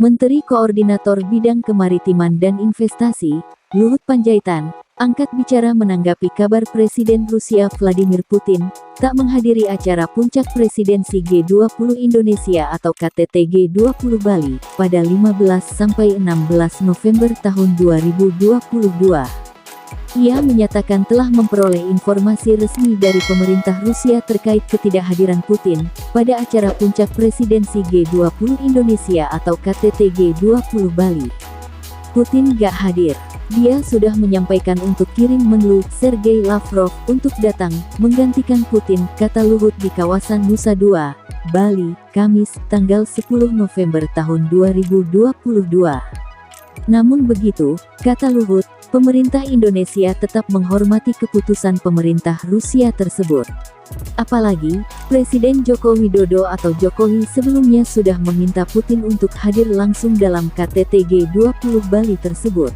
Menteri Koordinator Bidang Kemaritiman dan Investasi, Luhut Panjaitan, angkat bicara menanggapi kabar Presiden Rusia Vladimir Putin tak menghadiri acara Puncak Presidensi G20 Indonesia atau KTT G20 Bali pada 15–16 November tahun 2022. Ia menyatakan telah memperoleh informasi resmi dari pemerintah Rusia terkait ketidakhadiran Putin pada acara Puncak Presidensi G20 Indonesia atau KTT G20 Bali. Putin gak hadir. Dia sudah menyampaikan untuk kirim Menlu Sergei Lavrov untuk datang menggantikan Putin, kata Luhut di kawasan Nusa Dua, Bali, Kamis, tanggal 10 November tahun 2022. Namun begitu, kata Luhut, pemerintah Indonesia tetap menghormati keputusan pemerintah Rusia tersebut. Apalagi, Presiden Joko Widodo atau Jokowi sebelumnya sudah meminta Putin untuk hadir langsung dalam KTT G20 Bali tersebut.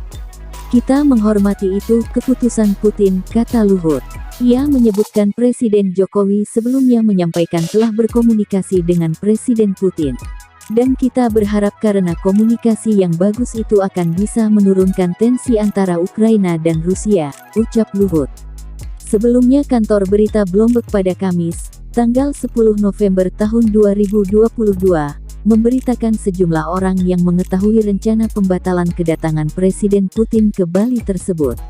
Kita menghormati itu keputusan Putin, kata Luhut. Ia menyebutkan Presiden Jokowi sebelumnya menyampaikan telah berkomunikasi dengan Presiden Putin. Dan kita berharap karena komunikasi yang bagus itu akan bisa menurunkan tensi antara Ukraina dan Rusia, ucap Luhut. Sebelumnya kantor berita Bloomberg pada Kamis, tanggal 10 November tahun 2022, memberitakan sejumlah orang yang mengetahui rencana pembatalan kedatangan Presiden Putin ke Bali tersebut.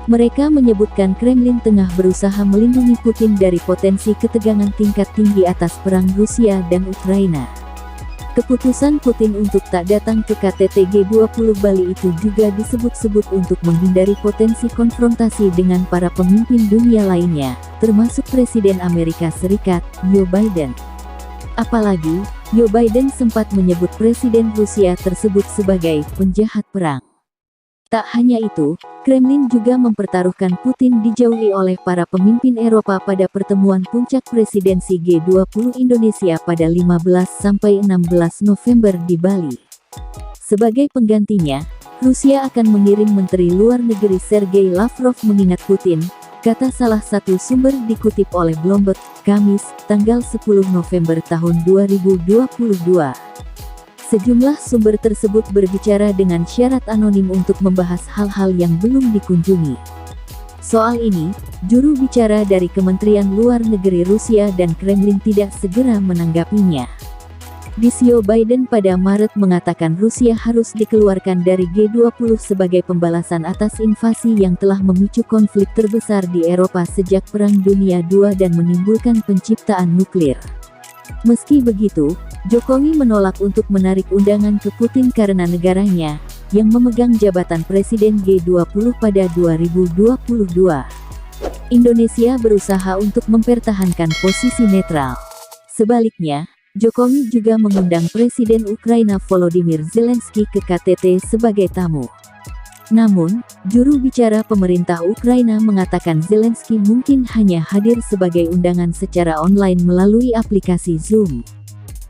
Mereka menyebutkan Kremlin tengah berusaha melindungi Putin dari potensi ketegangan tingkat tinggi atas perang Rusia dan Ukraina. Keputusan Putin untuk tak datang ke KTT G20 Bali itu juga disebut-sebut untuk menghindari potensi konfrontasi dengan para pemimpin dunia lainnya, termasuk Presiden Amerika Serikat, Joe Biden. Apalagi, Joe Biden sempat menyebut Presiden Rusia tersebut sebagai penjahat perang. Tak hanya itu, Kremlin juga mempertaruhkan Putin dijauhi oleh para pemimpin Eropa pada pertemuan Puncak Presidensi G20 Indonesia pada 15–16 November di Bali. Sebagai penggantinya, Rusia akan mengirim Menteri Luar Negeri Sergei Lavrov mengingat Putin, kata salah satu sumber dikutip oleh Bloomberg, Kamis, tanggal 10 November tahun 2022. Sejumlah sumber tersebut berbicara dengan syarat anonim untuk membahas hal-hal yang belum dikunjungi. Soal ini, juru bicara dari Kementerian Luar Negeri Rusia dan Kremlin tidak segera menanggapinya. Joe Biden pada Maret mengatakan Rusia harus dikeluarkan dari G20 sebagai pembalasan atas invasi yang telah memicu konflik terbesar di Eropa sejak Perang Dunia II dan menimbulkan penciptaan nuklir. Meski begitu, Jokowi menolak untuk menarik undangan ke Putin karena negaranya, yang memegang jabatan Presiden G20 pada 2022. Indonesia berusaha untuk mempertahankan posisi netral. Sebaliknya, Jokowi juga mengundang Presiden Ukraina Volodymyr Zelensky ke KTT sebagai tamu. Namun, juru bicara pemerintah Ukraina mengatakan Zelensky mungkin hanya hadir sebagai undangan secara online melalui aplikasi Zoom.